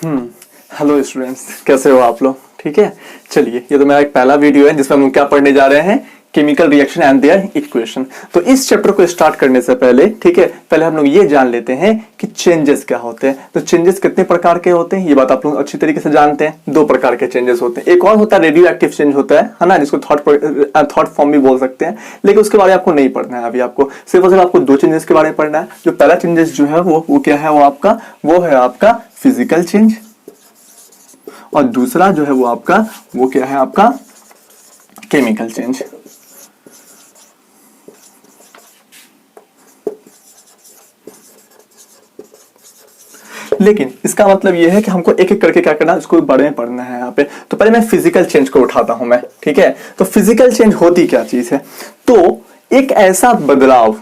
Hello students, कैसे हो आप लोग? ठीक है, चलिए ये तो मेरा एक पहला वीडियो है जिसमें हम क्या पढ़ने जा रहे हैं, chemical reaction and their equation. तो इस चैप्टर को स्टार्ट करने से पहले, ठीक है, पहले हम लोग ये जान लेते हैं कि चेंजेस क्या होते हैं। तो चेंजेस कितने प्रकार के होते हैं ये बात आप लोग अच्छी तरीके से जानते हैं। दो प्रकार के चेंजेस होते हैं। एक और होता है रेडियो एक्टिव चेंज होता है ना, जिसको थॉट फॉर्म भी बोल सकते हैं, लेकिन उसके बारे में आपको नहीं पढ़ना है। अभी आपको सिर्फ और सिर्फ आपको दो चेंजेस के बारे में पढ़ना है। जो पहला चेंजेस जो है वो क्या है, वो है आपका फिजिकल चेंज, और दूसरा जो है वो क्या है आपका केमिकल चेंज। लेकिन इसका मतलब यह है कि हमको एक एक करके क्या करना है, उसको बारे में पढ़ना है यहाँ पे। तो पहले मैं फिजिकल चेंज को उठाता हूं मैं, ठीक है। तो फिजिकल चेंज होती क्या चीज है? तो एक ऐसा बदलाव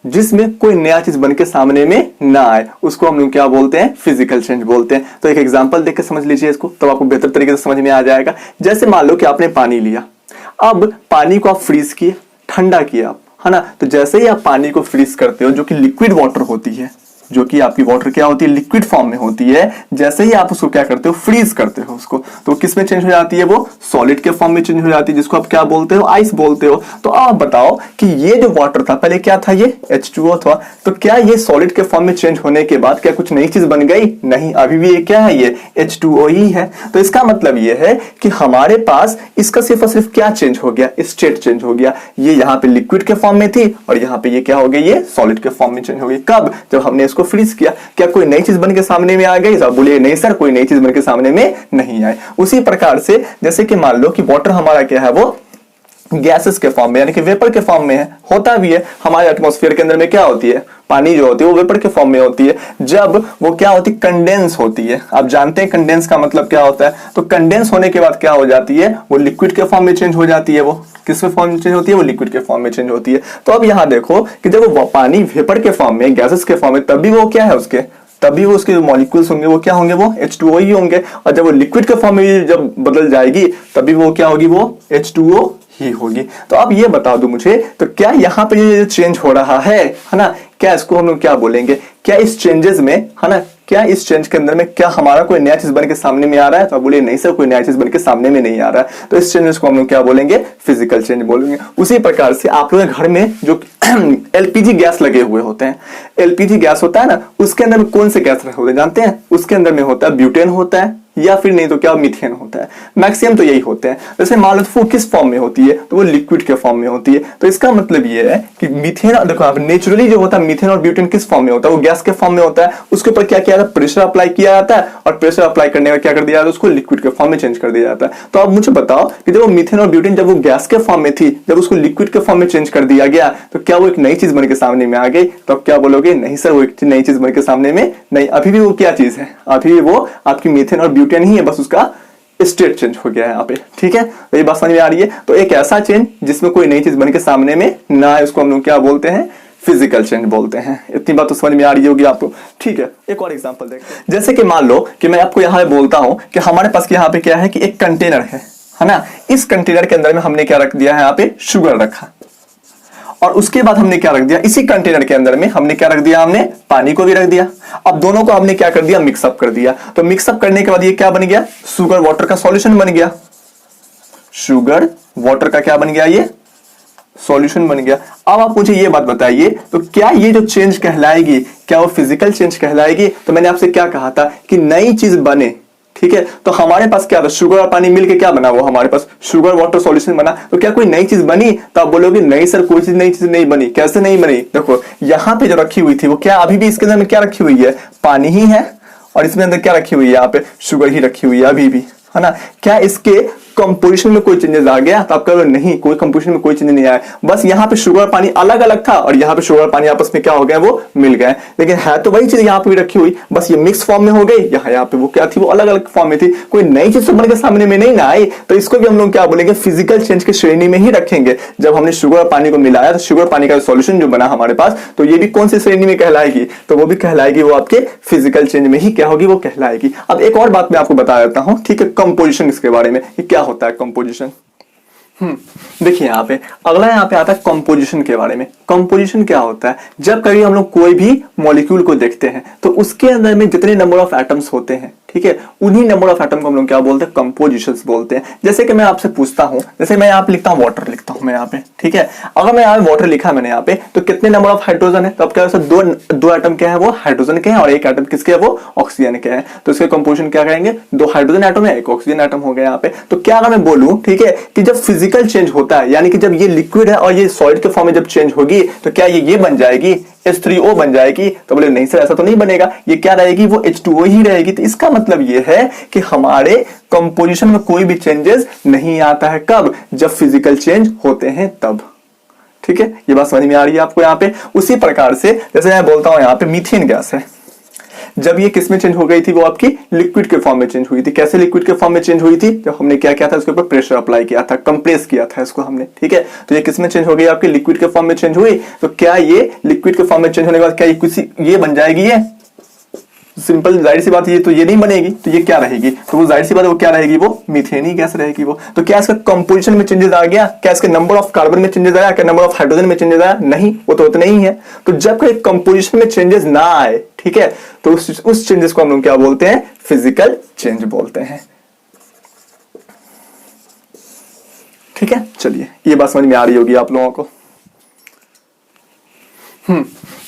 जिसमें कोई नया चीज बन के सामने में ना आए, उसको हम लोग क्या बोलते हैं, फिजिकल चेंज बोलते हैं। तो एक एग्जांपल देख के समझ लीजिए इसको, तब आपको बेहतर तरीके से समझ में आ जाएगा। जैसे मान लो कि आपने पानी लिया, अब पानी को आप फ्रीज किए, ठंडा किया आप, है ना। तो जैसे ही आप पानी को फ्रीज करते हो, जो कि लिक्विड वाटर होती है, जो कि आपकी वाटर क्या होती है, लिक्विड फॉर्म में होती है, जैसे ही आप उसको क्या करते हो, फ्रीज करते हो उसको, तो किस में चेंज हो जाती है, वो सॉलिड के फॉर्म में चेंज हो जाती है, जिसको आप क्या बोलते हो, आइस बोलते हो। तो आप बताओ कि ये जो वाटर था पहले क्या था, ये H2O था, तो क्या ये सॉलिड के फॉर्म में चेंज होने के बाद क्या कुछ नई चीज बन गई? नहीं, अभी भी ये क्या है, ये H2O ही है। तो इसका मतलब ये है कि हमारे पास इसका सिर्फ और सिर्फ क्या चेंज हो गया, स्टेट चेंज हो गया। ये यहाँ पे लिक्विड के फॉर्म में थी और यहाँ पे ये क्या हो गई, ये सॉलिड के फॉर्म में चेंज हो गई। कब? जब हमने इसको फ्रीज किया। क्या कोई नई चीज बन के सामने में आ गई? सब बोलिए नहीं सर, कोई नई चीज बन के सामने में नहीं आए। उसी प्रकार से जैसे कि मान लो कि वाटर हमारा क्या है, वो गैसेस के फॉर्म में यानी कि वेपर के फॉर्म में है, होता भी है। हमारे एटमॉस्फेयर के अंदर में क्या होती है, पानी जो होती है वो वेपर के फॉर्म में होती है। जब वो क्या होती है, कंडेंस होती है। आप जानते हैं कंडेंस का मतलब क्या होता है। तो कंडेंस होने के बाद क्या हो जाती है, वो लिक्विड के फॉर्म में चेंज हो जाती है। वो किस फॉर्म में चेंज होती है, वो लिक्विड के फॉर्म में चेंज होती है। तो अब यहाँ देखो कि जब वो पानी वेपर के फॉर्म में, गैसेस के फॉर्म में, तभी वो क्या है उसके, तभी वो उसके मॉलिक्यूल्स होंगे, वो क्या होंगे, वो H2O ही होंगे। और जब वो लिक्विड के फॉर्म में जब बदल जाएगी, तभी वो क्या होगी, वो H2O ही होगी। तो अब ये बता दो मुझे, तो क्या यहाँ पे ये चेंज हो रहा है ना, क्या इसको हम लोग क्या बोलेंगे, क्या इस चेंजेस में, है ना, क्या इस चेंज के अंदर में क्या हमारा कोई नया चीज बन के सामने में आ रहा है? तो आप बोलिए नहीं सर, कोई नया चीज बन के सामने में नहीं आ रहा है। तो इस चेंजेस को हम लोग क्या बोलेंगे, फिजिकल चेंज बोलेंगे। उसी प्रकार से आप लोग घर में जो LPG गैस लगे हुए होते हैं, LPG गैस होता है ना, उसके अंदर में कौन से गैस रखे होते हैं जानते हैं? उसके अंदर में होता है ब्यूटेन होता है, या फिर नहीं तो क्या मीथेन होता है। मैक्सिमम तो यही होते हैं। जैसे मान लो वो किस फॉर्म में होती है, तो वो लिक्विड के फॉर्म में होती है। तो इसका मतलब ये है कि मीथेन, देखो आप नेचुरली जो होता है मीथेन और ब्यूटेन किस फॉर्म में होता है, वो गैस के फॉर्म में होता है। उसके ऊपर क्या किया जाता है, प्रेशर अप्लाई किया जाता है, और प्रेशर अप्लाई करने का क्या कर दिया जाता है, उसको लिक्विड के फॉर्म में चेंज कर दिया जाता है। तो अब मुझे बताओ कि जब वो मीथेन और ब्यूटेन, जब वो गैस के फॉर्म में थी, जब उसको लिक्विड के फॉर्म में चेंज कर दिया गया, तो क्या वो एक नई चीज बन के सामने में आ गई? तो अब क्या बोलोगे, नहीं सर, वो एक नई चीज बन के सामने में नहीं, अभी भी वो क्या चीज है, अभी भी वो आपकी मीथेन और ब्यूटेन ही है, बस उसका स्टेट चेंज हो गया है यहाँ पे। ठीक है, तो ये बात समझ में आ रही है। तो एक ऐसा चेंज जिसमें कोई नई चीज बन के सामने में ना आए, उसको हम लोग क्या बोलते हैं, फिजिकल चेंज बोलते हैं। इतनी बात तो समझ में आ रही होगी आपको। ठीक है, एक और एग्जांपल देखते हैं। जैसे कि मान लो कि मैं आपको यहाँ पे बोलता हूं कि हमारे पास यहाँ पे क्या है कि एक कंटेनर है ना। इस कंटेनर के अंदर में हमने क्या रख दिया है, यहाँ पे शुगर रखा, और उसके बाद हमने क्या रख दिया, इसी कंटेनर के अंदर में हमने क्या रख दिया, हमने पानी को भी रख दिया। अब दोनों को हमने क्या कर दिया, मिक्सअप कर दिया। तो मिक्सअप करने के बाद ये क्या बन गया, शुगर वाटर का सॉल्यूशन बन गया। शुगर वाटर का क्या बन गया, ये सॉल्यूशन बन गया। अब आप मुझे ये बात बताइए, तो क्या ये जो चेंज कहलाएगी, क्या वो फिजिकल चेंज कहलाएगी? तो मैंने आपसे क्या कहा था कि नई चीज बने, ठीक है। तो हमारे पास क्या था, शुगर और पानी मिलके क्या बना, वो हमारे पास शुगर वाटर सॉल्यूशन बना। तो क्या कोई नई चीज बनी? तो आप बोलोगे नहीं सर, कोई चीज नई चीज नहीं बनी। कैसे नहीं बनी? देखो यहाँ पे जो रखी हुई थी, वो क्या अभी भी इसके अंदर में क्या रखी हुई है, पानी ही है, और इसमें अंदर क्या रखी हुई है, यहाँ पे शुगर ही रखी हुई है अभी भी, है ना। क्या इसके कंपोजिशन में कोई चेंजेस आ गया? तो आप कहोगे नहीं, कोई कंपोजिशन में कोई चेंज नहीं आया, बस यहाँ पे शुगर और पानी अलग अलग था, और यहाँ पे शुगर और पानी आपस में क्या हो गया, वो मिल गए। लेकिन है तो वही चीज यहाँ पे भी रखी हुई, बस ये मिक्स फॉर्म में हो गई। यहाँ पे वो क्या थी, वो अलग अलग फॉर्म में थी, कोई नई चीज तो बन के सामने में नहीं ना आई। तो इसको भी हम लोग क्या बोलेंगे, फिजिकल चेंज की श्रेणी में ही रखेंगे। जब हमने शुगर और पानी को मिलाया, तो शुगर पानी का सॉल्यूशन जो बना हमारे पास, तो ये भी कौन सी श्रेणी में कहलाएगी, तो वो भी कहलाएगी, वो आपके फिजिकल चेंज में ही क्या होगी, वो कहलाएगी। अब एक और बात मैं आपको बता देता हूं, ठीक है, कंपोजिशन इसके बारे में, कि क्या होता है कंपोजिशन। देखिए यहाँ पे अगला यहाँ पे आता है कंपोजिशन के बारे में। कंपोजिशन क्या होता है, जब कभी हम लोग कोई भी मॉलिक्यूल को देखते हैं, तो उसके अंदर में जितने नंबर ऑफ एटम्स होते हैं, ठीक ठीक है, उन्हीं नंबर ऑफ एटम को हम लोग क्या बोलते हैं, कंपोजिशंस बोलते हैं। जैसे कि मैं आपसे पूछता हूं, जैसे मैं यहाँ पे लिखता हूं वाटर, लिखता हूं मैं यहाँ पे, ठीक है, अगर मैं यहाँ वाटर लिखा मैंने यहाँ पे, तो कितने नंबर ऑफ हाइड्रोजन है, तो अब क्या है, दो एटम क्या है, वो हाइड्रोजन के हैं, और एक एटम किसके है, वो ऑक्सीजन के हैं। तो इसके कंपोजिशन क्या करेंगे, दो हाइड्रोजन एटम है, एक ऑक्सीजन एटम हो गया यहाँ पे। तो क्या अगर मैं बोलूं, ठीक है, कि जब फिजिकल चेंज होता है, यानी कि जब ये लिक्विड है और ये सॉलिड के फॉर्म में जब चेंज होगी, तो क्या ये बन जाएगी, H3O बन जाएगी। तो बोले नहीं सर, ऐसा तो नहीं बनेगा, ये क्या रहेगी, वो H2O ही रहेगी। तो इसका मतलब ये है कि हमारे कंपोजिशन में कोई भी चेंजेस नहीं आता है, कब, जब फिजिकल चेंज होते हैं तब। ठीक है, ये बात समझ में आ रही है आपको यहाँ पे। उसी प्रकार से जैसे मैं बोलता हूं यहाँ पे मीथेन गैस है, जब ये किस में चेंज हो गई थी, वो आपकी लिक्विड के फॉर्म में चेंज हुई थी। कैसे लिक्विड के फॉर्म में चेंज हुई थी, जब हमने क्या किया था, उसके ऊपर प्रेशर अप्लाई किया था, कंप्रेस किया था इसको हमने, ठीक है। तो ये किस में चेंज हो गई, आपकी लिक्विड के फॉर्म में चेंज हुई। तो क्या ये लिक्विड के फॉर्म में चेंज होने के बाद क्या ये बन जाएगी, ये सिंपल जाहिर सी बात, ये तो ये नहीं बनेगी, तो ये क्या रहेगी, तो वो जाहिर सी बात है, वो क्या रहेगी, वो मीथेन गैस रहेगी वो। तो क्या इसका कंपोजिशन में चेंजेस आ गया, क्या इसके नंबर ऑफ कार्बन में चेंजेस आया, क्या नंबर ऑफ हाइड्रोजन में चेंजेस आया, नहीं, वो तो उतना ही है। तो जब कोई कंपोजिशन में चेंजेस ना आए, ठीक है, तो उस चेंजेस को हम लोग क्या बोलते हैं, फिजिकल चेंज बोलते हैं। ठीक है, चलिए, ये बात समझ में आ रही होगी आप लोगों को।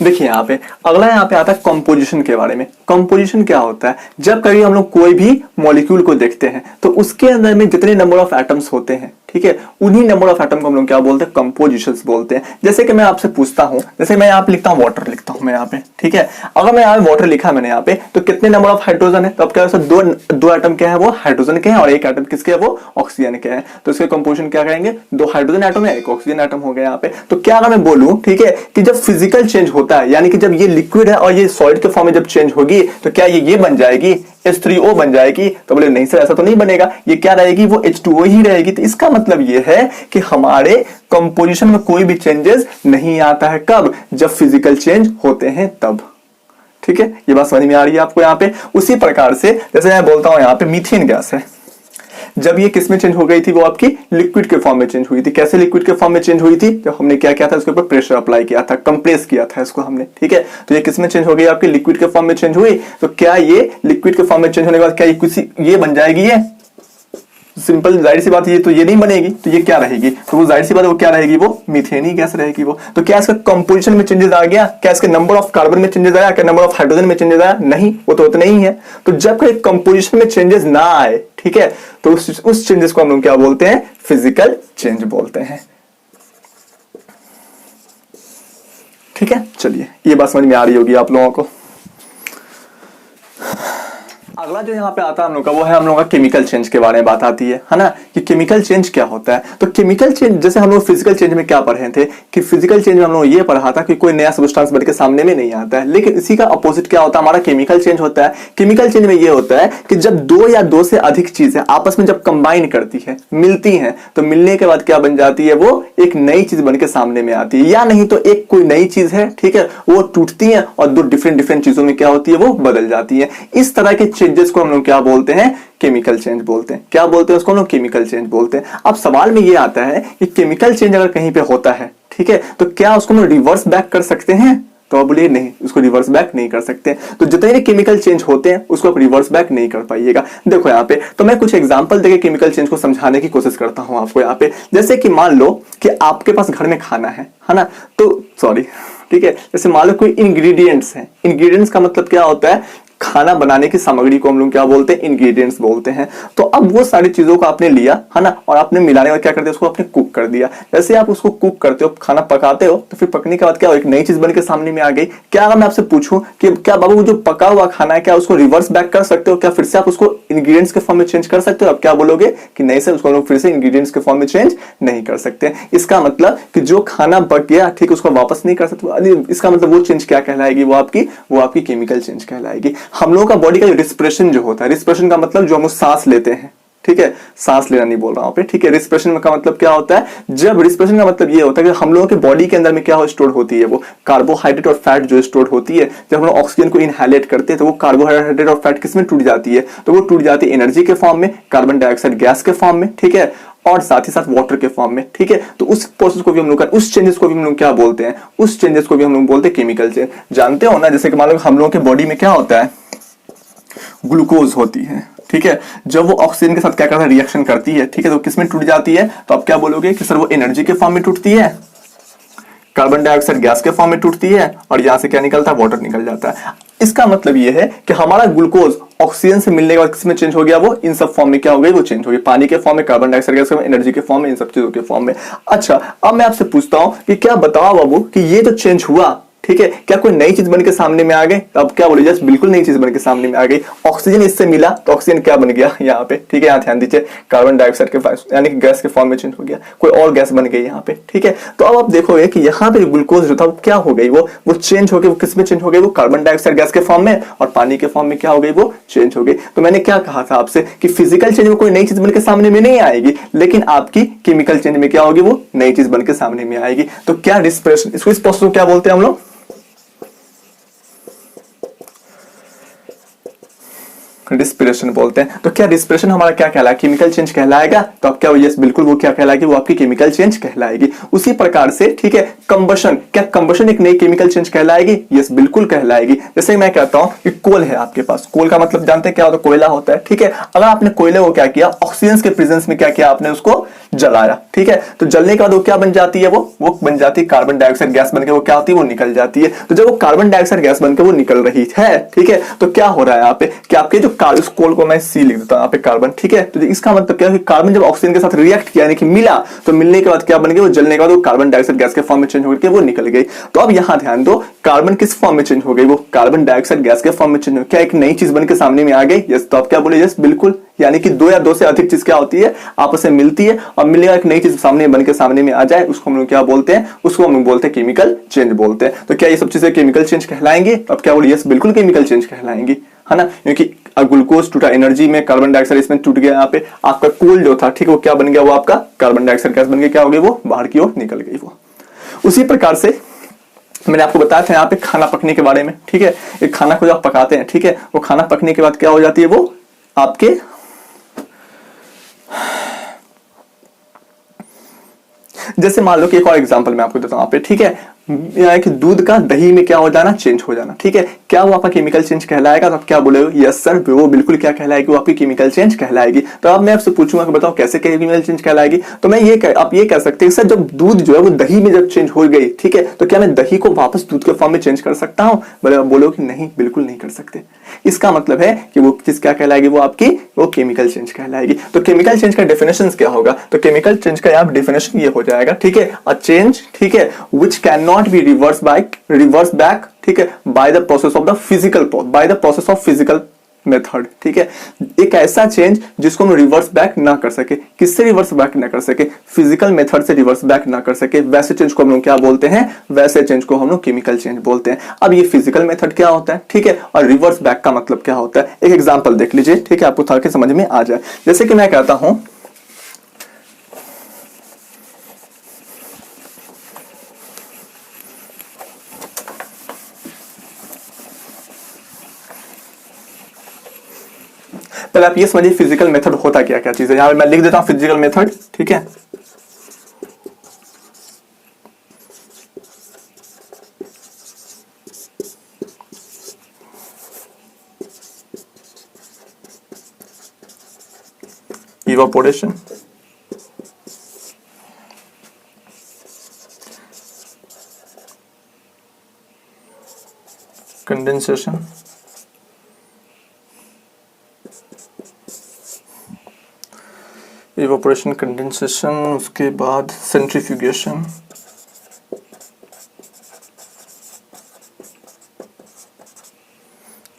देखिए यहाँ पे अगला यहाँ पे आता है कंपोजिशन के बारे में। कंपोजिशन क्या होता है, जब कभी हम लोग कोई भी मॉलिक्यूल को देखते हैं, तो उसके अंदर में जितने नंबर ऑफ एटम्स होते हैं, ठीक है, उन्हीं नंबर ऑफ एटम को हम लोग क्या बोलते हैं, कंपोजिशंस बोलते हैं। जैसे कि मैं आपसे पूछता हूं, जैसे मैं यहाँ पे लिखता हूं वाटर, लिखता हूं मैं यहाँ पे, ठीक है, अगर मैं यहाँ वाटर लिखा मैंने यहाँ पे, तो कितने नंबर ऑफ हाइड्रोजन है, तो अब क्या है, दो एटम क्या है, वो हाइड्रोजन के हैं, और एक एटम किसके है, वो ऑक्सीजन के हैं। तो इसके कंपोजिशन क्या करेंगे, दो हाइड्रोजन एटम है, एक ऑक्सीजन एटम हो गया यहाँ पे। तो क्या अगर मैं बोलूं, ठीक है, कि जब फिजिकल चेंज होता है, यानी कि जब ये लिक्विड है और ये सॉलिड के फॉर्म में जब चेंज होगी, तो क्या ये बन जाएगी, H3O बन जाएगी। तो बोले नहीं सर, ऐसा तो नहीं बनेगा, ये क्या रहेगी, वो H2O ही रहेगी। तो इसका मतलब ये है कि हमारे कंपोजिशन में कोई भी चेंजेस नहीं आता है, कब, जब फिजिकल चेंज होते हैं तब। ठीक है, ये बात समझ में आ रही है आपको यहाँ पे। उसी प्रकार से जैसे मैं बोलता हूं यहाँ पे मीथेन गैस है, जब ये किस में चेंज हो गई थी, वो आपकी लिक्विड के फॉर्म में चेंज हुई थी। कैसे लिक्विड के फॉर्म में चेंज हुई थी, जब हमने क्या किया था, उसके ऊपर प्रेशर अप्लाई किया था, कंप्रेस किया था इसको हमने, ठीक है। तो ये किस में चेंज हो गई, आपकी लिक्विड के फॉर्म में चेंज हुई। तो क्या ये लिक्विड के फॉर्म में चेंज होने के बाद क्या ये बन जाएगी, ये सिंपल जाहिर सी बात, ये तो ये नहीं बनेगी, तो ये क्या रहेगी, तो वो जाहिर सी बात है, वो क्या रहेगी, वो मीथेन गैस रहेगी वो। तो क्या इसका कंपोजिशन में चेंजेस आ गया, क्या इसके नंबर ऑफ कार्बन में चेंजेस आया, क्या नंबर ऑफ हाइड्रोजन में चेंजेस आया, नहीं, वो तो उतना ही है। तो जब कोई कंपोजिशन में चेंजेस ना आए, ठीक है, तो उस चेंजेस को हम लोग क्या बोलते हैं, फिजिकल चेंज बोलते हैं। ठीक है, चलिए, ये बात समझ में आ रही होगी आप लोगों को। अगला जो यहाँ पे आता है हम लोग का, वो है हम लोग का केमिकल चेंज के बारे में बात आती है ना, कि केमिकल चेंज क्या होता है। तो केमिकल चेंज, जैसे हम लोग फिजिकल चेंज में क्या पढ़े थे, कि फिजिकल चेंज में हम लोग ये पढ़ा था कि कोई नया सब्सटेंस बन के सामने में नहीं आता है, लेकिन इसी का अपोजिट क्या होता है, हमारा केमिकल चेंज होता है। केमिकल चेंज में ये होता है कि जब दो या दो से अधिक चीजें आपस में जब कंबाइन करती है, मिलती हैं, तो मिलने के बाद क्या बन जाती है, वो एक नई चीज बन के सामने में आती है। या नहीं तो एक कोई नई चीज है, ठीक है, वो टूटती है और दो डिफरेंट चीजों में क्या होती है, वो बदल जाती है। इस तरह के चेंजेस को हम लोग क्या बोलते हैं, केमिकल चेंज बोलते हैं। क्या बोलते हैं उसको, हम लोग केमिकल चेंज बोलते हैं। अब सवाल में ये आता है कि केमिकल चेंज अगर कहीं पे होता है, ठीक है, तो क्या उसको हम रिवर्स बैक कर सकते हैं, तो आप बोलिए नहीं, उसको रिवर्स बैक नहीं कर सकते। तो जितने भी केमिकल चेंज होते हैं उसको आप रिवर्स बैक नहीं कर पाइएगा। देखो यहाँ पे तो मैं कुछ एग्जांपल देके केमिकल चेंज को समझाने की कोशिश करता हूं आपको यहाँ पे। जैसे कि मान लो कि आपके पास घर में खाना है ना, तो सॉरी, ठीक है, जैसे मान लो कोई इंग्रेडिएंट्स हैं। इंग्रेडिएंट्स का मतलब क्या होता है, खाना बनाने की सामग्री को हम लोग क्या बोलते हैं, इंग्रेडिएंट्स बोलते हैं। तो अब वो सारी चीजों को आपने लिया है ना, और आपने मिलाने और क्या कर दिया, उसको आपने कुक कर दिया। जैसे आप उसको कुक करते हो, खाना पकाते हो, तो फिर पकने के बाद क्या हो, एक नई चीज बन के सामने में आ गई। क्या अगर मैं आपसे पूछूं कि क्या बाबू जो पका हुआ खाना है, क्या उसको रिवर्स बैक कर सकते हो, क्या फिर से आप उसको इंग्रेडिएंट्स के फॉर्म में चेंज कर सकते हो? आप क्या बोलोगे कि नहीं सर, उसको हम लोग फिर से इंग्रेडिएंट्स के फॉर्म में चेंज नहीं कर सकते। इसका मतलब कि जो खाना पक गया, ठीक, उसको वापस नहीं कर सकते। इसका मतलब वो चेंज क्या कहलाएगी, वो आपकी केमिकल चेंज कहलाएगी। हम लोगों का बॉडी का रिस्पिरेशन जो होता है, रिस्पिरेशन का मतलब जो हम लोग सांस लेते हैं, ठीक है, सांस लेना नहीं बोल रहा हूं पे, ठीक है। रिस्पिरेशन का मतलब क्या होता है, जब रिस्पिरेशन का मतलब ये होता है कि हम लोगों के बॉडी के अंदर में क्या स्टोर होती है, वो कार्बोहाइड्रेट और फैट जो स्टोर होती है। जब हम लोग ऑक्सीजन को इनहेलेट करते हैं, तो वो कार्बोहाइड्रेट और फैट किसमें टूट जाती है, तो वो टूट जाती है एनर्जी के फॉर्म में, कार्बन डाइऑक्साइड गैस के फॉर्म में, ठीक है, और साथ ही साथ वाटर के फॉर्म में, ठीक है। तो उस प्रोसेस को भी हम लोग उस चेंजेस को भी हम लोग क्या बोलते हैं, उस चेंजेस को भी हम लोग बोलते हैं केमिकल चेंज। जानते हो ना, जैसे कि मान लो हम लोगों के बॉडी में क्या होता है, ग्लूकोज होती है, ठीक है, जब वो ऑक्सीजन के साथ क्या करता है, रिएक्शन करती है, ठीक है, तो किसमें टूट जाती है, तो आप क्या बोलोगे कि सर वो एनर्जी के फॉर्म में टूटती है, कार्बन डाइऑक्साइड गैस के फॉर्म में टूटती है, और यहां से क्या निकलता है, वाटर निकल जाता है। इसका मतलब ये है कि हमारा ग्लूकोज ऑक्सीजन से मिलने के बाद किसमें चेंज हो गया, वो इन सब फॉर्म में क्या हो गई, वो चेंज हो गई, पानी के फॉर्म में, कार्बन डाइऑक्साइड गैस के फॉर्म में, एनर्जी के फॉर्म में, इन सब चीजों के फॉर्म में। अच्छा, अब मैं आपसे पूछता हूं कि क्या बताओ बाबू कि ये जो चेंज हुआ, ठीक है, क्या कोई नई चीज बन के सामने में आ गई, तो अब क्या बोले, जस्ट बिल्कुल नई चीज बन के सामने में आ गई। ऑक्सीजन इससे मिला तो ऑक्सीजन क्या बन गया यहाँ पे, ठीक है, यहाँ ध्यान दीजिए, कार्बन डाइऑक्साइड के यानी कि गैस के फॉर्म में चेंज हो गया, कोई और गैस बन गई यहाँ पे, ठीक है। तो अब आप देखोगे कि यहाँ पे ग्लूकोज जो था वो क्या हो गई, वो चेंज हो गई, वो किस में चेंज हो गई, वो कार्बन डाइऑक्साइड गैस के फॉर्म में और पानी के फॉर्म में क्या हो गई, वो चेंज हो गई। तो मैंने क्या कहा था आपसे कि फिजिकल चेंज में कोई नई चीज बन के सामने में नहीं आएगी, लेकिन आपकी केमिकल चेंज में क्या होगी, वो नई चीज बन के सामने में आएगी। तो क्या रिस्पिरेशन, इसको इस प्रोसेस को क्या बोलते हैं हम लोग, रिस्पिरेशन बोलते हैं। तो क्या रिस्पिरेशन हमारा क्या कहलाएगा, केमिकल चेंज कहलाएगा, तो आप क्या, यस बिल्कुल, वो क्या कहलाएगी, वो आपकी केमिकल चेंज कहलाएगी। उसी प्रकार से, ठीक है, कंबशन, क्या कंबशन एक नई केमिकल चेंज कहलाएगी, यस बिल्कुल कहलाएगी। जैसे मैं कहता हूं कि कोल है आपके पास, कोल का मतलब जानते हैं क्या होता है, कोयला होता है, ठीक है। अगर आपने कोयले को क्या किया, ऑक्सीजन के प्रेजेंस में क्या किया, आपने उसको जलाया, ठीक है, तो जलने के बाद वो क्या बन जाती है, वो बन जाती है कार्बन डाइऑक्साइड गैस बनके, वो क्या होती है, वो निकल जाती है। तो जब वो कार्बन डाइऑक्साइड गैस बनके वो निकल रही है, ठीक है, तो क्या हो रहा है यहाँ पे कि आपके जो उस कोल को मैं सी लिख देता हूं यहाँ पे कार्बन, ठीक है, तो इसका मतलब क्या है कि कार्बन जब ऑक्सीजन के साथ रिएक्ट किया, यानी कि मिला, तो मिलने के बाद क्या बन गया, वो जलने के बाद वो कार्बन डाइऑक्साइड गैस के फॉर्म में चेंज होकर वो निकल गई। तो अब यहां ध्यान दो, कार्बन किस फॉर्म में चेंज हो गई, वो कार्बन डाइऑक्साइड गैस के फॉर्म में चेंज हो, क्या एक नई चीज बनकर सामने में आ गई, यस। तो आप क्या बोले, यस बिल्कुल, यानी कि दो या दो से अधिक चीज क्या होती है, आपस में मिलती है और मिलेगा एक नई चीज सामने बनकर सामने में आ जाए, उसको हम लोग क्या बोलते हैं, उसको हम लोग बोलते हैं केमिकल चेंज बोलते हैं। तो क्या ये सब चीजें केमिकल चेंज कहलाएंगे, तो आप क्या बोले, यस बिल्कुल केमिकल चेंज कहलाएंगी, है ना, क्योंकि ग्लूकोज टूटा, एनर्जी में कार्बन डाइऑक्साइड इसमें टूट गया, यहाँ पे आपका कोल जो था, ठीक है, वो क्या बन गया, वो आपका कार्बन डाइऑक्साइड गैस बन गया, क्या हो गई, वो बाहर की ओर निकल गई। वो उसी प्रकार से मैंने आपको बताया था यहाँ पे खाना पकने के बारे में, ठीक है, एक खाना को जब आप पकाते हैं, ठीक है, वो खाना पकने के बाद क्या हो जाती है, वो आपके जैसे मान लो कि एक और एग्जांपल मैं आपको देता हूं यहाँ पे, ठीक है, कि दूध का दही में क्या हो जाना, चेंज हो जाना, ठीक है, क्या वो आपका केमिकल चेंज कहलाएगा, तो आप क्या बोलोगे, यस सर, वो बिल्कुल क्या कहलाएगी, वो आपकी केमिकल चेंज कहलाएगी। तो अब मैं आपसे पूछूंगा कि बताओ कैसे केमिकल चेंज कहलाएगी, तो मैं आप ये कह सकते हैं सर, जब दूध जो है वो दही में जब चेंज हो गई, ठीक है, तो क्या मैं दही को वापस दूध के फॉर्म में चेंज कर सकता हूँ, बोलो कि नहीं, बिल्कुल नहीं कर सकते। इसका मतलब है कि वो चीज क्या कहलाएगी, वो आपकी वो केमिकल चेंज कहलाएगी। तो केमिकल चेंज का डेफिनेशन क्या होगा, तो केमिकल चेंज का यहाँ डेफिनेशन ये हो जाएगा, ठीक है, अ चेंज, ठीक है, which can not be reverse back, ठीक है, by the process of physical method, ठीक है, एक ऐसा चेंज जिसको हम रिवर्स बैक ना कर सके, किससे रिवर्स बैक ना कर सके, फिजिकल मेथड से रिवर्स बैक ना कर सके, वैसे चेंज को हम लोग क्या बोलते हैं, वैसे चेंज को हम लोग केमिकल चेंज बोलते हैं। अब ये फिजिकल मेथड क्या होता है, ठीक है, और रिवर्स बैक का मतलब क्या होता है, एक एग्जांपल देख लीजिए, ठीक है, आपको ताकि समझ में आ जाए। जैसे कि मैं कहता हूं पहले आप ये समझिए फिजिकल मेथड होता क्या क्या चीज है, यहां मैं लिख देता हूं फिजिकल मेथड, ठीक है, इवापोरेशन, कंडेंसेशन, इवापोरेशन, कंडेंसेशन, उसके बाद सेंट्रीफ्यूगेशन,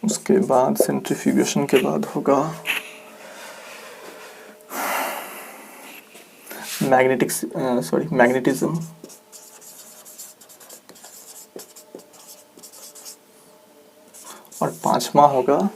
उसके बाद सेंट्रीफ्यूगेशन के बाद होगा मैग्नेटिज्म, और पांचवा होगा,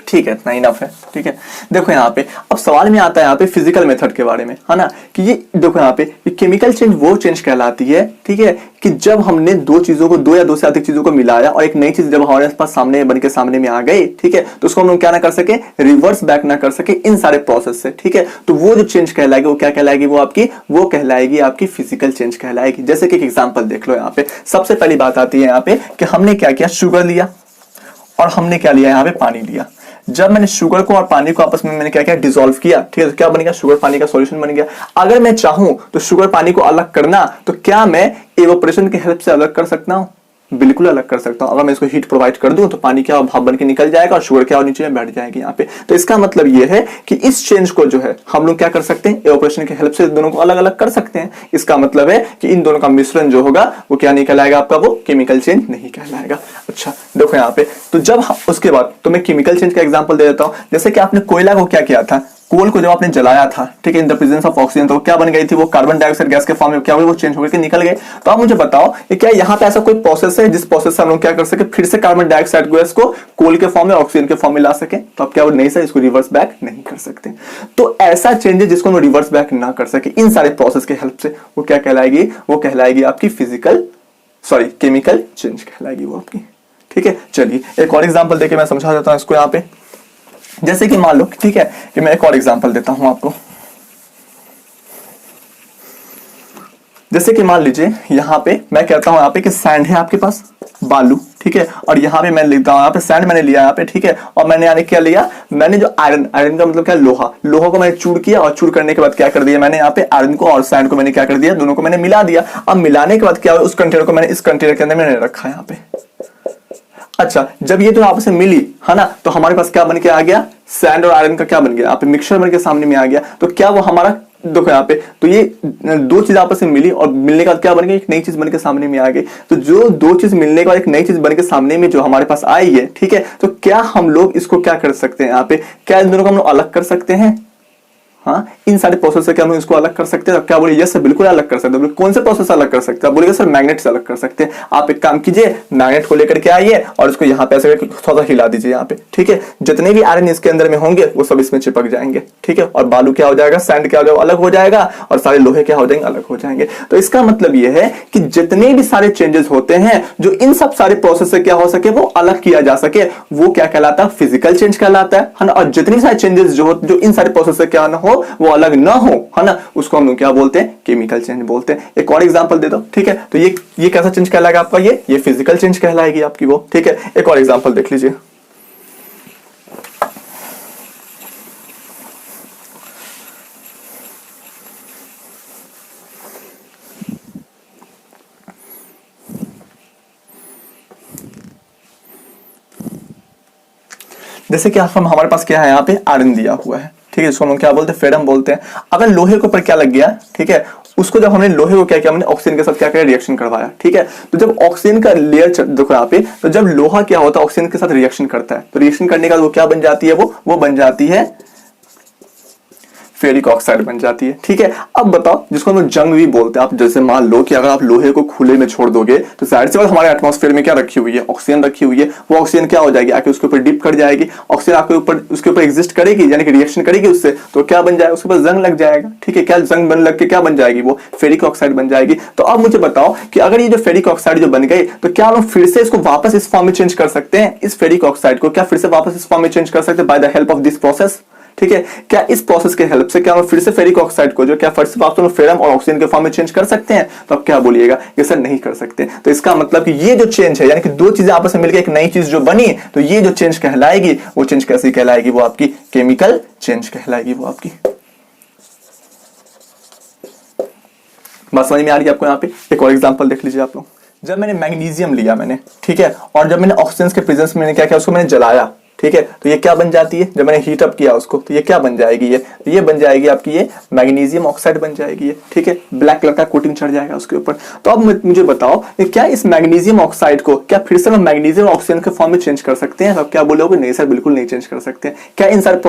ठीक है, इतना इनफ है, ठीक है। देखो यहाँ पे अब सवाल में आता है यहाँ पे फिजिकल मेथड के बारे में, है ना, कि ये देखो यहाँ पे केमिकल चेंज वो चेंज कहलाती है, ठीक है, कि जब हमने दो चीजों को, दो या दो से अधिक चीजों को मिलाया और एक नई चीज जब हमारे पास सामने बन के सामने में आ गई, ठीक है, तो उसको हम लोग क्या ना कर सके, रिवर्स बैक ना कर सके इन सारे प्रोसेस से, ठीक है, तो वो जो चेंज कहलाएगी वो क्या कहलाएगी, वो कहलाएगी आपकी फिजिकल चेंज कहलाएगी। जैसे कि एक एग्जाम्पल देख लो यहाँ पे, सबसे पहली बात आती है यहाँ पे कि हमने क्या किया, शुगर लिया और हमने क्या लिया, यहाँ पे पानी लिया। जब मैंने शुगर को और पानी को आपस में मैंने क्या किया, डिसॉल्व किया, ठीक है, तो क्या बन गया, शुगर पानी का सॉल्यूशन बन गया। अगर मैं चाहूं तो शुगर पानी को अलग करना, तो क्या मैं इवेपोरेशन की हेल्प से अलग कर सकता हूं? बिल्कुल अलग कर सकता हूं। अगर मैं इसको हीट प्रोवाइड कर दूं तो पानी क्या भाप बन के निकल जाएगा और शुगर क्या नीचे बैठ जाएगी यहाँ पे। तो इसका मतलब ये है कि इस चेंज को जो है हम लोग क्या कर सकते हैं, इवेपोरेशन की हेल्प से दोनों को अलग अलग कर सकते हैं। इसका मतलब है कि इन दोनों का मिश्रण जो होगा वो क्या नहीं कहलाएगा आपका, वो केमिकल चेंज नहीं कहलाएगा। अच्छा देखो यहाँ पे, तो जब उसके बाद तो मैं केमिकल चेंज का एग्जाम्पल दे देता हूँ। जैसे कि आपने कोयला को क्या किया था, कोल को जब आपने जलाया था, ठीक है, in the presence of oxygen, तो क्या बन गई थी, वो कार्बन डाइऑक्साइड गैस के फॉर्म में क्या हुई, वो चेंज होकर निकल गए। तो आप मुझे बताओ ये क्या यहाँ पे ऐसा कोई प्रोसेस है जिस प्रोसेस से हम लोग क्या कर सके, फिर से कार्बन डाइऑक्साइड गैस को कोल के फॉर्म में ऑक्सीजन के फॉर्म में ला सके? तो आप क्या नहीं सर, इसको रिवर्स बैक नहीं कर सकते। तो ऐसा चेंज है जिसको हम रिवर्स बैक ना कर सके इन सारे प्रोसेस के हेल्प से, वो क्या कहलाएगी, वो कहलाएगी आपकी केमिकल चेंज कहलाएगी वो आपकी। ठीक है, चलिए एक और एग्जांपल देके मैं समझा देता हूं इसको यहाँ पे। जैसे कि मान लो, ठीक है, कि मैं एक और एग्जांपल देता हूं आपको। जैसे कि मान लीजिए यहाँ पे मैं कहता हूं यहाँ पे कि सैंड है आपके पास, बालू, ठीक है, और यहाँ पे मैं लिखता हूं यहाँ पे सैंड मैंने लिया यहाँ पे, ठीक है, और मैंने यानी क्या लिया, मैंने जो आयरन का मतलब क्या, लोहा को मैंने चूर किया, और चूर करने के बाद क्या कर दिया मैंने यहाँ पे आयरन को और सैंड को मैंने क्या कर दिया, दोनों को मैंने मिला दिया। अब मिलाने के बाद क्या हुआ, उस कंटेनर को मैंने इस कंटेनर के अंदर मैंने रखा यहाँ पे। अच्छा, जब ये दोनों आपस में मिली है ना, तो हमारे पास क्या बन के आ गया, सैंड और आयरन का क्या बन गया, यहाँ पे मिक्सचर बन के सामने में आ गया। तो क्या वो हमारा, देखो यहाँ पे, तो ये दो चीज आपस में मिली और मिलने के बाद क्या बन गई, एक नई चीज बन के सामने में आ गई। तो जो दो चीज मिलने के बाद एक नई चीज बन के सामने में जो हमारे पास आई है, ठीक है, तो क्या हम लोग इसको क्या कर सकते हैं, यहाँ पे क्या इन दोनों को हम लोग अलग कर सकते हैं? हाँ, इन सारे प्रोसेस से क्या हम इसको अलग कर सकते हैं? क्या बोले, यस सर बिल्कुल अलग कर सकते हैं। कौन से प्रोसेस अलग कर सकते हैं? बोलेगा सर मैग्नेट से अलग कर सकते हैं। आप एक काम कीजिए, मैग्नेट को लेकर के आइए और इसको यहाँ पे ऐसे थोड़ा सा हिला दीजिए यहाँ पे, ठीक है, जितने भी आयरन इसके अंदर में होंगे वो सब इसमें चिपक जाएंगे, ठीक है, और बालू क्या हो जाएगा, सैंड क्या हो जाएगा, अलग हो जाएगा, और सारे लोहे क्या हो जाएंगे, अलग हो जाएंगे। तो इसका मतलब ये है कि जितने भी सारे चेंजेस होते हैं जो इन सब सारे प्रोसेस से क्या हो सके, वो अलग किया जा सके, वो क्या कहलाता है, फिजिकल चेंज कहलाता है ना। और जितनी सारे चेंजेस जो इन सारे प्रोसेस से क्या ना हो, वो अलग ना हो, है ना, उसको हम लोग क्या बोलते हैं, केमिकल चेंज बोलते हैं। एक और एग्जांपल दे दो, ठीक है, तो ये कैसा चेंज कहलाएगा आपका, ये फिजिकल चेंज कहलाएगी आपकी वो, ठीक है। एक और एग्जांपल देख लीजिए। जैसे कि हमारे पास क्या है, यहाँ पे आयरन दिया हुआ है, ठीक है, इसको हम क्या बोलते हैं, फेरम बोलते हैं। अगर लोहे के ऊपर क्या लग गया, ठीक है, उसको जब हमने लोहे को क्या किया, हमने ऑक्सीजन के साथ क्या किया, रिएक्शन करवाया, ठीक है। तो जब ऑक्सीजन का लेयर देखो यहाँ पे, तो जब लोहा क्या होता है, ऑक्सीजन के साथ रिएक्शन करता है, तो रिएक्शन करने के बाद वो क्या बन जाती है, वो बन जाती है फेरिक ऑक्साइड बन जाती है, ठीक है। अब बताओ, जिसको हम जंग भी बोलते हैं, आप जैसे मान लो कि अगर आप लोहे को खुले में छोड़ दोगे तो जाहिर सी बात हमारे एटमॉस्फेयर में क्या रखी हुई है, ऑक्सीजन रखी हुई है। वो ऑक्सीजन क्या हो जाएगी, आके उसके ऊपर डिप कर जाएगी, ऑक्सीजन आके ऊपर उसके ऊपर एग्जिस्ट करेगी, यानी कि रिएक्शन करेगी उससे, तो क्या बन जाएगा, उसके ऊपर जंग लग जाएगा, ठीक है। क्या जंग बन लग के क्या बन जाएगी, वो फेरिक ऑक्साइड बन जाएगी। तो अब मुझे बताओ कि अगर ये जो फेरिक ऑक्साइड जो बन गई, तो क्या हम फिर से इसको वापस इस फॉर्म में चेंज कर सकते हैं, इस फेरिक ऑक्साइड को क्या फिर से वापस इस फॉर्म में चेंज कर सकते हैं by the help of this process, ठीक है। क्या इस प्रोसेस के हेल्प से क्या हम फिर से फेरिक ऑक्साइड को जो क्या फिर से वापस फेरम और ऑक्सीजन के फॉर्म में चेंज कर सकते हैं? तो आप क्या बोलिएगा, ये सर नहीं कर सकते। तो इसका मतलब कि ये जो चेंज है, यानी कि दो चीजें आपस में मिलकर एक नई चीज जो बनी, तो ये जो चेंज कहलाएगी, वो चेंज कैसी कहलाएगी, वो आपकी केमिकल चेंज कहलाएगी, वो आपकी। बात समझ में आ रही है आपको? यहाँ पे एक और एग्जांपल देख लीजिए आप लोग। जब मैंने मैग्नीशियम लिया मैंने, ठीक है, और जब मैंने ऑक्सीजन के प्रेजेंस में मैंने क्या किया, उसको मैंने जलाया, ठीक है, तो ये क्या बन जाती है, जब मैंने हीट अप किया उसको, तो ये क्या बन जाएगी, ये बन जाएगी आपकी ये मैग्नीशियम ऑक्साइड बन जाएगी, ये, ठीक है, ब्लैक कलर का कोटिंग चढ़ जाएगा उसके ऊपर। तो अब मुझे बताओ क्या इस मैग्नीशियम ऑक्साइड को क्या फिर से हम मैग्नीशियम ऑक्सीजन के फॉर्म में चेंज कर सकते हैं? तो आप क्या बोलोगे, नहीं सर बिल्कुल नहीं चेंज कर सकते। क्या इन सारे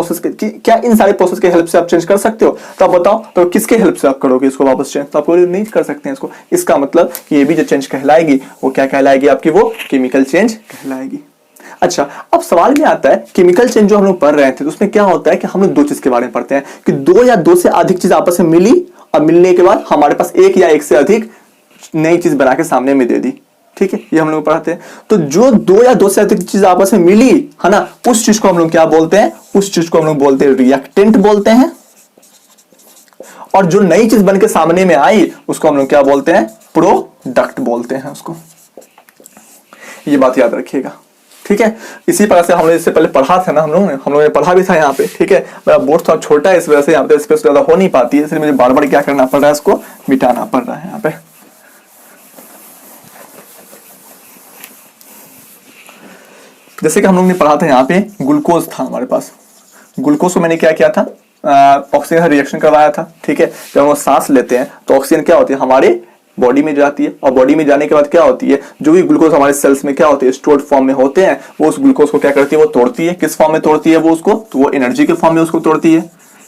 प्रोसेस के हेल्प से आप चेंज कर सकते हो? तो आप बताओ, तो किसके हेल्प से आप करोगे इसको वापस चेंज? तो आप नहीं कर सकते हैं इसको। इसका मतलब कि ये भी जो चेंज कहलाएगी, वो क्या कहलाएगी आपकी, वो केमिकल चेंज कहलाएगी। अच्छा, अब सवाल में आता है केमिकल चेंज जो हम लोग पढ़ रहे थे, तो उसमें क्या होता है कि हम लोग दो चीज के बारे में पढ़ते हैं कि दो या दो से अधिक चीज आपस में मिली, और मिलने के बाद हमारे पास एक या एक से अधिक नई चीज बना के सामने में दे दी, ठीक है, ये हम लोग पढ़ते हैं। तो जो दो या दो से अधिक चीज आपस में मिली है ना, उस चीज को हम लोग क्या बोलते हैं, उस चीज को हम लोग बोलते हैं रिएक्टेंट बोलते हैं। और जो नई चीज बन के सामने में आई, उसको हम लोग क्या बोलते हैं, प्रोडक्ट बोलते हैं उसको। ये बात याद रखिएगा, ठीक है। इसी प्रकार से हम लोग इससे पहले पढ़ा था ना, हम लोगों ने पढ़ा भी था यहाँ पे, ठीक है। मेरा बोर्ड थोड़ा छोटा है इस वजह से यहाँ पे स्पेस ज्यादा हो नहीं पाती है, इसलिए मुझे बार बार क्या करना पड़ रहा है, इसको मिटाना पड़ रहा है यहाँ पे। जैसे कि हम लोग ने पढ़ा था यहाँ पे ग्लूकोज था हमारे पास, ग्लूकोज को मैंने क्या किया था, ऑक्सीजन रिएक्शन करवाया था, ठीक है। जब हम सांस लेते हैं तो ऑक्सीजन क्या होती है, हमारे बॉडी में जाती है, और बॉडी में जाने के बाद क्या होती है, जो भी ग्लूकोज हमारे सेल्स में क्या होते हैं, स्टोर्ड फॉर्म में होते हैं, वो उस ग्लूकोज को क्या करती है, वो तोड़ती है। किस फॉर्म में तोड़ती है वो उसको, तो वो एनर्जी के फॉर्म में उसको तोड़ती है,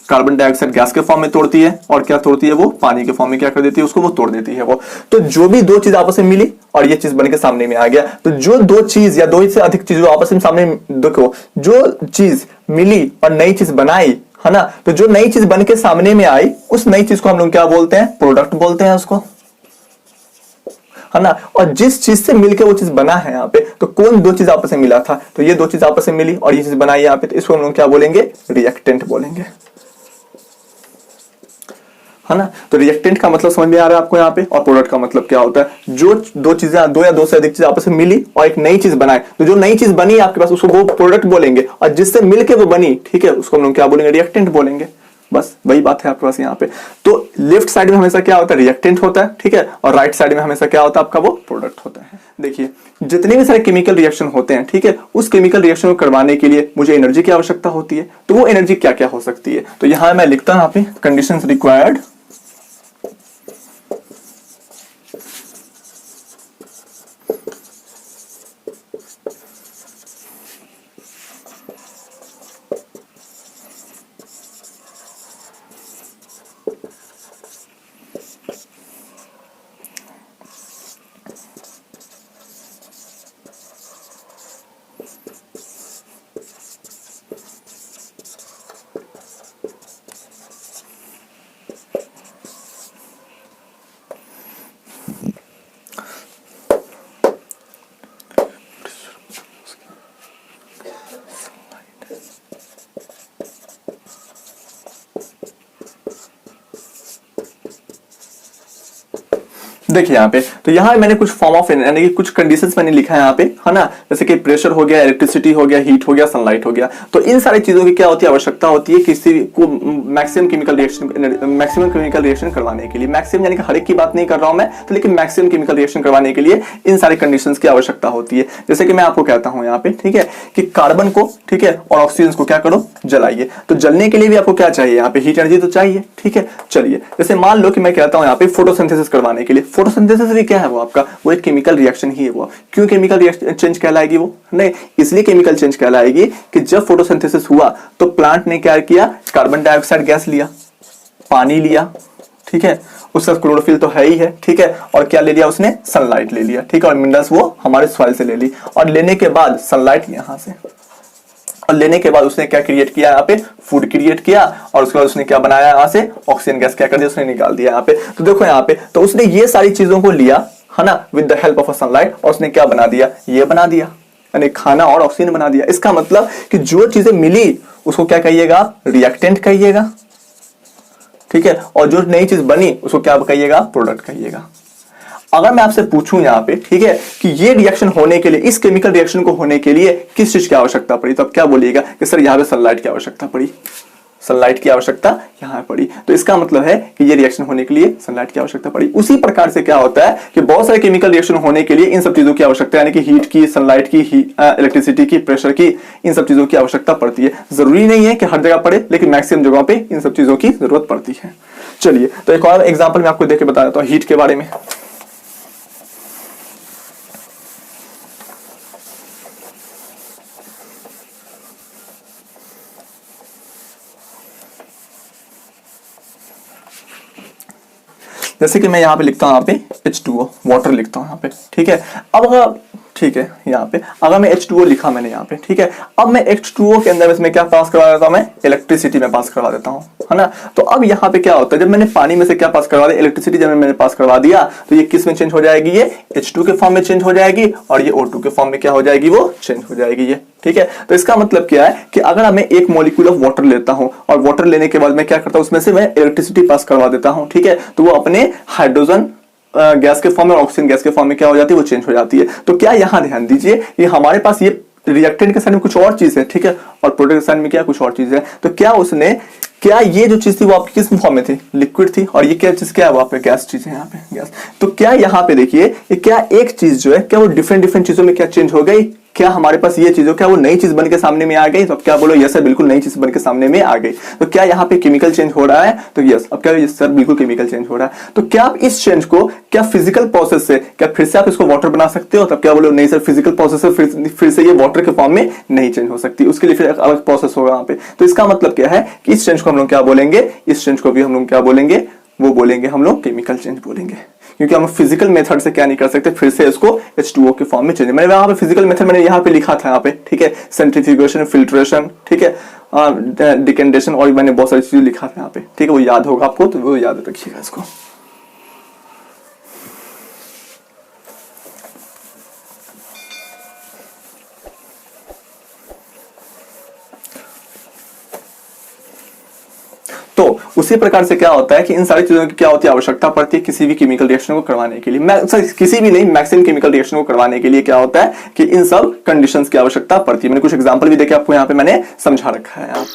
कार्बन डाइऑक्साइड गैस के फॉर्म में तोड़ती है, और क्या तोड़ती है वो, पानी के फॉर्म में क्या कर देती है उसको, वो तोड़ देती है वो। तो जो भी दो चीज आपस में मिली और ये चीज बन के सामने में आ गया, तो जो दो चीज या दो से अधिक चीज आपस में सामने, देखो जो चीज मिली और नई चीज बनाई, है ना, तो जो नई चीज बन के सामने में आई, उस नई चीज को हम लोग क्या बोलते हैं, प्रोडक्ट बोलते हैं उसको, है ना। और जिस चीज से मिलके वो चीज बना है यहाँ पे, तो कौन दो चीज आपस में मिला था, तो ये दो चीज आपस में मिली और ये चीज बनाई यहाँ पे, तो इसको हम लोग क्या बोलेंगे, रिएक्टेंट बोलेंगे, है ना। तो रिएक्टेंट का मतलब समझ में आ रहा है आपको यहाँ पे, और प्रोडक्ट का मतलब क्या होता है, जो दो चीजें, दो या दो से अधिक चीज आपस में मिली और एक नई चीज बनाए, तो जो नई चीज बनी आपके पास उसको वो प्रोडक्ट बोलेंगे, और जिससे मिलके वो बनी, ठीक है, उसको हम लोग क्या बोलेंगे, रिएक्टेंट बोलेंगे। बस वही बात है आपके पास यहाँ पे। तो लेफ्ट साइड में हमेशा क्या होता है, रिएक्टेंट होता है, ठीक है, और राइट साइड में हमेशा क्या होता है आपका, वो प्रोडक्ट होता है। देखिए जितने भी सारे केमिकल रिएक्शन होते हैं, ठीक है, उस केमिकल रिएक्शन को करवाने के लिए मुझे एनर्जी की आवश्यकता होती है। तो वो एनर्जी क्या क्या हो सकती है, तो यहाँ मैं लिखता हूँ यहाँ पे, कंडीशंस रिक्वायर्ड देखिए यहाँ पे, तो यहाँ मैंने कुछ फॉर्म ऑफ यानी कि कुछ कंडीशंस मैंने लिखा है यहाँ पे, है ना, जैसे कि प्रेशर हो गया, इलेक्ट्रिसिटी हो गया, हीट हो गया, सनलाइट हो गया। तो इन सारी चीजों की क्या होती है, आवश्यकता होती है किसी को मैक्सिमम केमिकल रिएक्शन करवाने के लिए। मैक्सिमम यानी कि हर एक की बात नहीं कर रहा हूं मैं, तो लेकिन मैक्सिमम केमिकल रिएक्शन करवाने के लिए इन सारे कंडीशंस की आवश्यकता होती है। जैसे कि मैं आपको कहता हूं यहाँ पे, ठीक है, कि कार्बन को, ठीक है, और ऑक्सीजन को क्या करो, जलाइए। तो जलने के लिए भी आपको क्या चाहिए, यहाँ पे हीट एनर्जी तो चाहिए, ठीक है। चलिए जैसे मान लो कि मैं कहता हूं यहाँ पे फोटोसिंथेसिस करवाने के लिए, फोटोसिंथेसिस भी क्या है वो आपका, वो एक केमिकल रिएक्शन ही है। वो क्यों केमिकल चेंज कहलाएगी, वो नहीं, इसलिए केमिकल चेंज कहलाएगी कि जब फोटोसिंथेसिस हुआ तो प्लांट ने क्या किया, कार्बन डाइऑक्साइड गैस लिया, पानी लिया, ठीक है, उसका क्लोरोफिल तो है ही है, ठीक है, और क्या ले लिया उसने, सनलाइट ले लिया, ठीक है, और मिनरल्स वो हमारे सॉइल से ले ली, और लेने के बाद सनलाइट यहां से, और लेने के बाद उसने क्या क्रिएट किया, यहाँ पे फूड क्रिएट किया, और उसके बाद उसने क्या बनाया, यहाँ से ऑक्सीजन गैस क्या कर दिया, उसने निकाल दिया यहाँ पे। तो देखो यहाँ पे, तो उसने ये सारी चीजों को लिया, है ना, with the help of a sunlight, और उसने क्या बना दिया, ये बना दिया, यानी खाना और ऑक्सीजन बना दिया। इसका मतलब कि जो चीजें मिली उसको क्या कहिएगा, रिएक्टेंट कहिएगा, ठीक है, और जो नई चीज बनी उसको क्या कहिएगा, प्रोडक्ट कहिएगा। अगर मैं आपसे पूछूं यहाँ पे, ठीक है, कि ये रिएक्शन होने के लिए, इस केमिकल रिएक्शन को होने के लिए किस चीज की आवश्यकता पड़ी, तो आप क्या बोलिएगा कि सर यहाँ पे सनलाइट की आवश्यकता पड़ी, सनलाइट की आवश्यकता यहाँ पड़ी। तो इसका मतलब है कि ये रिएक्शन होने के लिए सनलाइट की आवश्यकता पड़ी। उसी प्रकार से क्या होता है कि बहुत सारे केमिकल रिएक्शन होने के लिए इन सब चीजों की आवश्यकता, यानी कि हीट की, सनलाइट की, इलेक्ट्रिसिटी की, प्रेशर की, इन सब चीजों की आवश्यकता पड़ती है। जरूरी नहीं है कि हर जगह पड़े, लेकिन मैक्सिमम जगहों पे इन सब चीजों की जरूरत पड़ती है। चलिए तो एक और एग्जाम्पल मैं आपको देख के बता देता हूँ हीट के बारे में। जैसे कि मैं यहाँ पे लिखता हूँ, यहाँ पे H2O वाटर लिखता हूँ यहाँ पे, ठीक है। अब अगर, ठीक है, यहाँ पे अगर मैं H2O लिखा मैंने यहाँ पे, ठीक है, अब मैं H2O के अंदर इसमें क्या पास करवा देता हूँ, मैं इलेक्ट्रिसिटी में पास करवा देता हूँ, है ना। तो अब यहाँ पे क्या होता है, जब मैंने पानी में से क्या पास करवा दिया, इलेक्ट्रिसिटी जब मैंने पास करवा दिया, तो ये किस में चेंज हो जाएगी, ये H2 के फॉर्म में चेंज हो जाएगी, और ये O2 के फॉर्म में क्या हो जाएगी, वो चेंज हो जाएगी ये, ठीक है। तो इसका मतलब क्या है कि अगर मैं एक मॉलिक्यूल ऑफ वाटर लेता हूं, और वाटर लेने के बाद मैं क्या करता हूं, उसमें से मैं इलेक्ट्रिसिटी पास करवा देता हूं, ठीक है, तो वो अपने हाइड्रोजन गैस के फॉर्म में और ऑक्सीजन गैस के फॉर्म में क्या हो जाती है, वो चेंज हो जाती है। तो क्या यहाँ ध्यान दीजिए, ये हमारे पास ये रिएक्टेंट के साइड में कुछ और चीज है, ठीक है, और प्रोडक्ट के साइड में क्या कुछ और चीज है, तो क्या ये जो चीज थी वो आपकी किस फॉर्म में थी, लिक्विड थी, और ये क्या चीज क्या है वहां पे गैस चीज है, यहाँ पे गैस। तो क्या यहाँ पे देखिए ये क्या एक चीज जो है क्या वो डिफरेंट डिफरेंट चीजों में क्या चेंज हो गई, क्या हमारे पास ये चीज हो क्या वो नई चीज बन के सामने में आ गई, तो अब क्या बोलो यस सर बिल्कुल नई चीज बन के सामने में आ गई। तो क्या यहाँ पे केमिकल चेंज हो रहा है, तो यस, अब क्या यस सर बिल्कुल केमिकल चेंज हो रहा है। तो क्या आप इस चेंज को क्या फिजिकल प्रोसेस से क्या फिर से आप इसको वाटर बना सकते हो, तब क्या बोलो नहीं सर फिजिकल प्रोसेस से फिर से ये वाटर के फॉर्म में नहीं चेंज हो सकती, उसके लिए फिर एक अलग प्रोसेस होगा वहां पे। तो इसका मतलब क्या है कि इस चेंज को हम लोग क्या बोलेंगे, इस चेंज को भी हम लोग क्या बोलेंगे, वो बोलेंगे हम लोग केमिकल चेंज बोलेंगे, क्योंकि हम फिजिकल मेथड से क्या नहीं कर सकते फिर से इसको H2O के फॉर्म में चेंज। मैंने यहाँ पे फिजिकल मेथड मैंने यहाँ पे लिखा था यहाँ पे, ठीक है, सेंट्रीफ्यूगेशन, फिल्ट्रेशन, ठीक है, डिकेंडेशन, और मैंने बहुत सारी चीजें लिखा था यहाँ पे, ठीक है, वो याद होगा आपको, तो वो याद रखिएगा इसको। तो उसी प्रकार से क्या होता है कि इन सारी चीजों की क्या होती है, आवश्यकता पड़ती है किसी भी केमिकल रिएक्शन को करवाने के लिए, किसी भी नहीं मैक्सिमम केमिकल रिएक्शन को करवाने के लिए क्या होता है कि इन सब कंडीशंस की आवश्यकता पड़ती है। मैंने कुछ एग्जांपल भी देखे आपको यहाँ पे मैंने समझा रखा है।